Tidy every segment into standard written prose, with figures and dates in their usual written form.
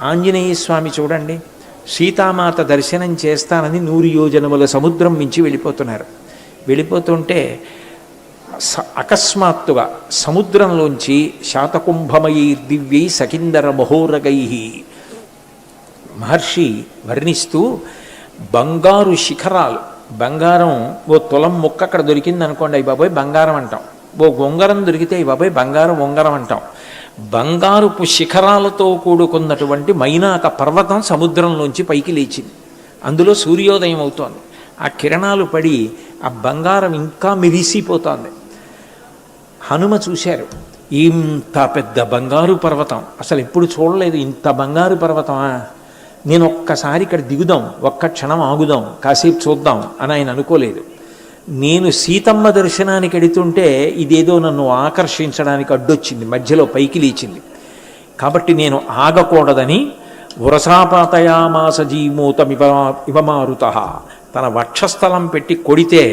ఆంజనేయ స్వామి చూడండి, సీతామాత దర్శనం చేస్తానని 100 యోజనముల సముద్రం మించి వెళ్ళిపోతున్నారు. వెళ్ళిపోతుంటే అకస్మాత్తుగా సముద్రంలోంచి శాతకుంభమయీ దివ్యై సకిందర మహోరగై మహర్షి వర్ణిస్తూ బంగారు శిఖరాలు, బంగారం ఓ తులం ముక్క అక్కడ దొరికింది అనుకోండి, అయ్యి బాబోయ్ బంగారం అంటాం. ఓ ఉంగరం దొరికితే అయ్యి బాబోయ్ బంగారం ఉంగరం అంటాం. బంగారుపు శిఖరాలతో కూడుకున్నటువంటి మైనాక పర్వతం సముద్రంలోంచి పైకి లేచింది. అందులో సూర్యోదయం అవుతోంది. ఆ కిరణాలు పడి ఆ బంగారం ఇంకా మెరిసిపోతోంది. హనుమ చూశారు, ఇంత పెద్ద బంగారు పర్వతం అసలు ఎప్పుడు చూడలేదు, ఇంత బంగారు పర్వతమా, నేను ఒక్కసారి ఇక్కడ దిగుదాం, ఒక్క క్షణం ఆగుదాం, కాసేపు చూద్దాం అని ఆయన అనుకోలేదు. నేను సీతమ్మ దర్శనానికి వెడుతుంటే ఇదేదో నన్ను ఆకర్షించడానికి అడ్డొచ్చింది, మధ్యలో పైకి లేచింది. కాబట్టి నేను ఆగకూడదని వరసాపాతయామాస ఇవమారుత తన వక్షస్థలం పెట్టి కొడితే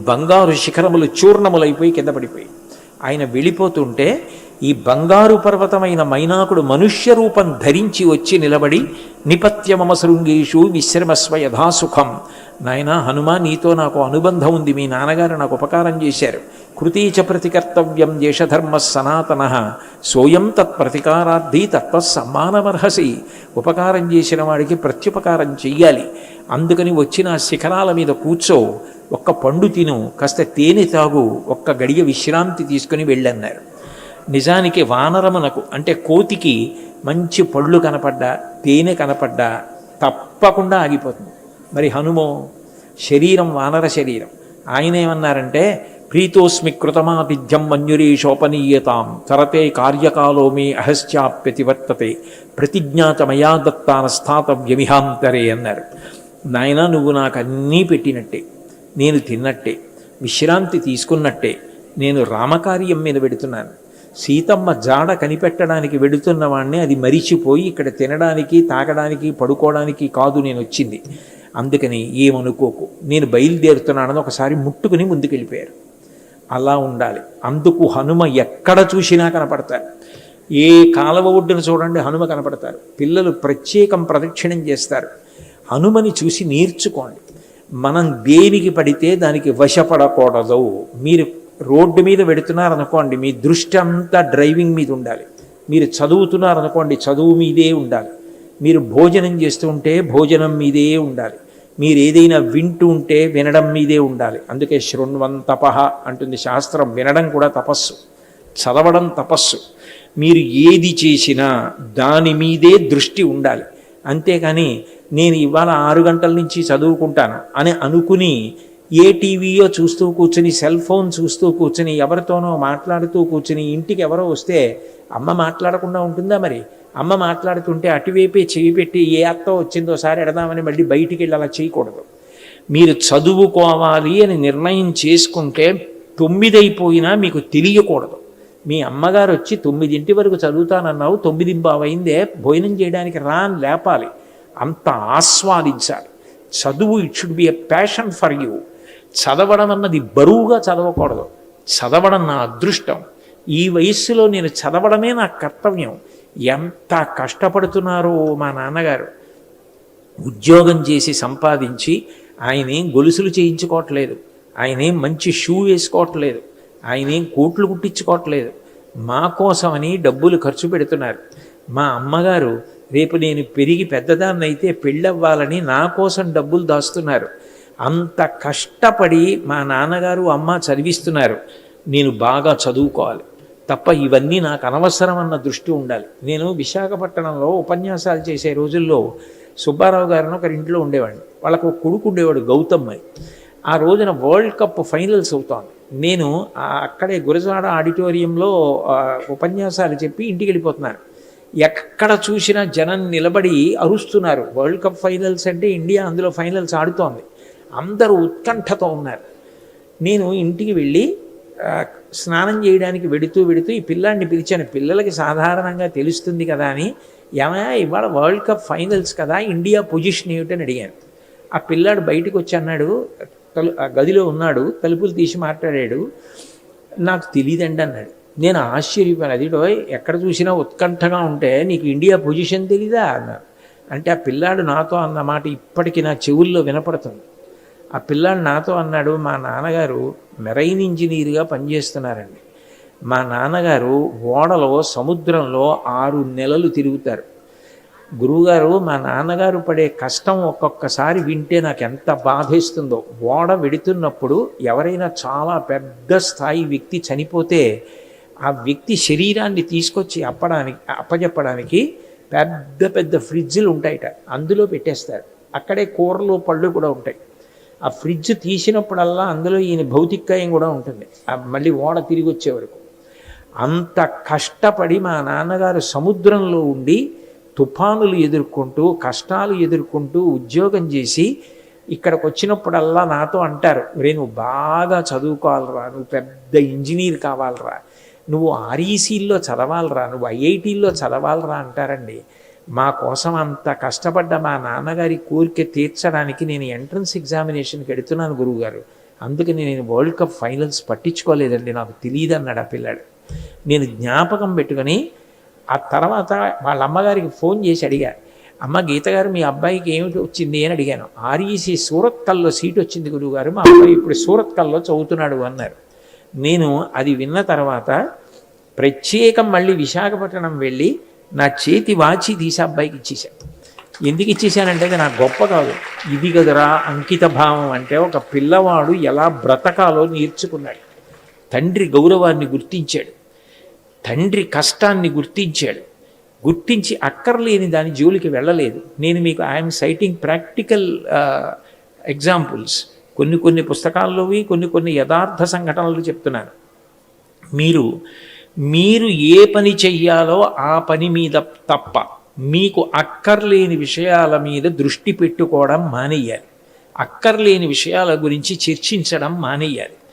బంగారు శిఖరములు చూర్ణములైపోయి కింద పడిపోయి. ఆయన వెళ్ళిపోతుంటే ఈ బంగారు పర్వతమైన మైనాకుడు మనుష్య రూపం ధరించి వచ్చి నిలబడి నిపత్యమమ శృంగేషు విశ్రమస్వ యథాసుఖం, నాయనా హనుమ నీతో నాకు అనుబంధం ఉంది, మీ నాన్నగారు నాకు ఉపకారం చేశారు, కృతీచ ప్రతికర్తవ్యం దేశధర్మ సనాతన సోయం తత్ప్రతికారార్థి తత్వసమ్మానమర్హసి, ఉపకారం చేసిన వాడికి ప్రత్యుపకారం చెయ్యాలి, అందుకని వచ్చిన శిఖరాల మీద కూర్చో, ఒక్క పండు తిను, కాస్త తేనె తాగు, ఒక్క గడియ విశ్రాంతి తీసుకుని వెళ్ళన్నారు. నిజానికి వానరమునకు అంటే కోతికి మంచి పళ్ళు కనపడ్డా తేనె కనపడ్డా తప్పకుండా ఆగిపోతుంది. మరి హనుమో శరీరం వానర శరీరం, ఆయన ఏమన్నారంటే ప్రీతోస్మి కృతమాతిథ్యం మన్యురీషోపనీయతాం తరతే కార్యకాలో మే అహశ్చాప్యతివర్తతే ప్రతిజ్ఞాతమయా దత్తాన స్థాతవ్యమిహాంతరే అన్నారు. నాయన నువ్వు నాకు అన్నీ పెట్టినట్టే, నేను తిన్నట్టే, విశ్రాంతి తీసుకున్నట్టే, నేను రామకార్యం మీద పెడుతున్నాను. సీతమ్మ జాడ కనిపెట్టడానికి వెడుతున్న వాడిని అది మరిచిపోయి ఇక్కడ తినడానికి తాగడానికి పడుకోవడానికి కాదు నేను వచ్చింది, అందుకని ఏమనుకోకు, నేను బయలుదేరుతున్నానని ఒకసారి ముట్టుకుని ముందుకెళ్ళిపోయారు. అలా ఉండాలి. అందుకు హనుమ ఎక్కడ చూసినా కనపడతారు. ఏ కాలవ ఒడ్డున చూడండి హనుమ కనపడతారు. పిల్లలు ప్రత్యేకం ప్రదక్షిణం చేస్తారు. హనుమని చూసి నేర్చుకోండి. మనం దేనికి పడితే దానికి వశపడకూడదు. మీరు రోడ్డు మీద పెడుతున్నారనుకోండి, మీ దృష్టి అంతా డ్రైవింగ్ మీద ఉండాలి. మీరు చదువుతున్నారనుకోండి, చదువు మీదే ఉండాలి. మీరు భోజనం చేస్తూ ఉంటే భోజనం మీదే ఉండాలి. మీరు ఏదైనా వింటూ ఉంటే వినడం మీదే ఉండాలి. అందుకే శృణ్వంతపః అంటుంది శాస్త్రం. వినడం కూడా తపస్సు, చదవడం తపస్సు. మీరు ఏది చేసినా దాని మీదే దృష్టి ఉండాలి. అంతేకాని నేను ఇవాళ 6 గంటల నుంచి చదువుకుంటాను అని అనుకుని ఏ టీవీయో చూస్తూ కూర్చుని సెల్ ఫోన్ చూస్తూ కూర్చుని ఎవరితోనో మాట్లాడుతూ కూర్చుని ఇంటికి ఎవరో వస్తే అమ్మ మాట్లాడకుండా ఉంటుందా? మరి అమ్మ మాట్లాడుతుంటే అటువైపే చేయి పెట్టి ఏ అత్త వచ్చిందో సారి ఎడదామని మళ్ళీ బయటికి వెళ్ళి అలా చేయకూడదు. మీరు చదువుకోవాలి అని నిర్ణయం చేసుకుంటే 9 అయిపోయినా మీకు తెలియకూడదు. మీ అమ్మగారు వచ్చి 9 వరకు చదువుతానన్నావు, 9:15 అయిందే భోజనం చేయడానికి రా అని లేపాలి. అంత ఆస్వాదించాలి. చదువు it should be a passion for you. చదవడం అన్నది బరువుగా చదవకూడదు. చదవడం నా అదృష్టం. ఈ వయస్సులో నేను చదవడమే నా కర్తవ్యం. ఎంత కష్టపడుతున్నారో మా నాన్నగారు. ఉద్యోగం చేసి సంపాదించి ఆయనేం గొలుసులు చేయించుకోవట్లేదు, ఆయనేం మంచి షూ వేసుకోవట్లేదు, ఆయనేం కోట్లు కుట్టించుకోవట్లేదు. మా కోసమని డబ్బులు ఖర్చు పెడుతున్నారు. మా అమ్మగారు రేపు నేను పెరిగి పెద్దదాన్ని అయితే పెళ్ళవ్వాలని నా కోసం డబ్బులు దాస్తున్నారు. అంత కష్టపడి మా నాన్నగారు అమ్మ చదివిస్తున్నారు. నేను బాగా చదువుకోవాలి తప్ప ఇవన్నీ నాకు అనవసరం అన్న దృష్టి ఉండాలి. నేను విశాఖపట్నంలో ఉపన్యాసాలు చేసే రోజుల్లో సుబ్బారావు గారిని ఒకరి ఇంట్లో ఉండేవాడిని. వాళ్ళకు ఒక కొడుకు ఉండేవాడు గౌతమ్ అని. ఆ రోజున వరల్డ్ కప్ ఫైనల్స్ అవుతోంది. నేను అక్కడే గురజాడ ఆడిటోరియంలో ఉపన్యాసాలు చెప్పి ఇంటికి వెళ్ళిపోతున్నాను. ఎక్కడ చూసినా జనం నిలబడి అరుస్తున్నారు. వరల్డ్ కప్ ఫైనల్స్ అంటే ఇండియా అందులో ఫైనల్స్ ఆడుతోంది. అందరూ ఉత్కంఠతో ఉన్నారు. నేను ఇంటికి వెళ్ళి స్నానం చేయడానికి వెడుతూ ఈ పిల్లాడిని పిలిచాను. పిల్లలకి సాధారణంగా తెలుస్తుంది కదా అని, ఏమయ్యా ఇవాళ వరల్డ్ కప్ ఫైనల్స్ కదా, ఇండియా పొజిషన్ ఏమిటని అడిగాను. ఆ పిల్లాడు బయటకు వచ్చి అన్నాడు, గదిలో ఉన్నాడు, తలుపులు తీసి మాట్లాడాడు, నాకు తెలియదండి అన్నాడు. నేను ఆశ్చర్యపోయాను. అదిడోయ్ ఎక్కడ చూసినా ఉత్కంఠగా ఉంటే నీకు ఇండియా పొజిషన్ తెలీదా అన్నారు. అంటే ఆ పిల్లాడు నాతో అన్న మాట ఇప్పటికీ నా చెవుల్లో వినపడుతుంది. ఆ పిల్లాడు నాతో అన్నాడు, మా నాన్నగారు మెరైన్ ఇంజనీర్గా పనిచేస్తున్నారండి. మా నాన్నగారు ఓడలో సముద్రంలో 6 నెలలు తిరుగుతారు. గురువుగారు మా నాన్నగారు పడే కష్టం ఒక్కొక్కసారి వింటే నాకు ఎంత బాధేస్తుందో. ఓడ వెడుతున్నప్పుడు ఎవరైనా చాలా పెద్ద స్థాయి వ్యక్తి చనిపోతే ఆ వ్యక్తి శరీరాన్ని తీసుకొచ్చి అప్పజెప్పడానికి పెద్ద పెద్ద ఫ్రిడ్జ్లు ఉంటాయట, అందులో పెట్టేస్తారు. అక్కడే కూరలు పళ్ళు కూడా ఉంటాయి. ఆ ఫ్రిడ్జ్ తీసినప్పుడల్లా అందులో ఈయన భౌతికాయం కూడా ఉంటుంది, మళ్ళీ ఓడ తిరిగి వచ్చే వరకు. అంత కష్టపడి మా నాన్నగారు సముద్రంలో ఉండి తుఫానులు ఎదుర్కొంటూ కష్టాలు ఎదుర్కొంటూ ఉద్యోగం చేసి ఇక్కడికి వచ్చినప్పుడల్లా నాతో అంటారు, నువ్వు బాగా చదువుకోవాలరా, నువ్వు పెద్ద ఇంజనీర్ కావాలరా, నువ్వు ఆర్ఈసీల్లో చదవాలరా, నువ్వు ఐఐటీల్లో చదవాలరా అంటారండి. మా కోసం అంత కష్టపడ్డ మా నాన్నగారి కోరిక తీర్చడానికి నేను ఎంట్రన్స్ ఎగ్జామినేషన్కి వెడుతున్నాను గురువుగారు, అందుకని నేను వరల్డ్ కప్ ఫైనల్స్ పట్టించుకోలేదండి, నాకు తెలియదు అన్నాడు ఆ పిల్లాడు. నేను జ్ఞాపకం పెట్టుకొని ఆ తర్వాత వాళ్ళ అమ్మగారికి ఫోన్ చేసి అడిగారు, అమ్మ గీత గారు మీ అబ్బాయికి ఏమిటి వచ్చింది అని అడిగాను. ఆర్ఈసీ సూరత్కల్లో సీట్ వచ్చింది గురువుగారు, మా అబ్బాయి ఇప్పుడు సూరత్కల్లో చదువుతున్నాడు అన్నారు. నేను అది విన్న తర్వాత ప్రత్యేకం మళ్ళీ విశాఖపట్నం వెళ్ళి నా చేతి వాచి తీసి అబ్బాయికి ఇచ్చేశాను. ఎందుకు ఇచ్చేసానంటే అది నాకు గొప్ప కాదు, ఇది కదరా అంకిత భావం అంటే. ఒక పిల్లవాడు ఎలా బ్రతకాలో నేర్చుకున్నాడు, తండ్రి గౌరవాన్ని గుర్తించాడు, తండ్రి కష్టాన్ని గుర్తించి అక్కర్లేని దాని జోలికి వెళ్ళలేదు. నేను మీకు ఐఎమ్ సైటింగ్ ప్రాక్టికల్ ఎగ్జాంపుల్స్, కొన్ని పుస్తకాల్లోవి కొన్ని యథార్థ సంఘటనలు చెప్తున్నాను. మీరు ఏ పని చెయ్యాలో ఆ పని మీద తప్ప మీకు అక్కర్లేని విషయాల మీద దృష్టి పెట్టుకోవడం మానేయాలి, అక్కర్లేని విషయాల గురించి చర్చించడం మానేయాలి.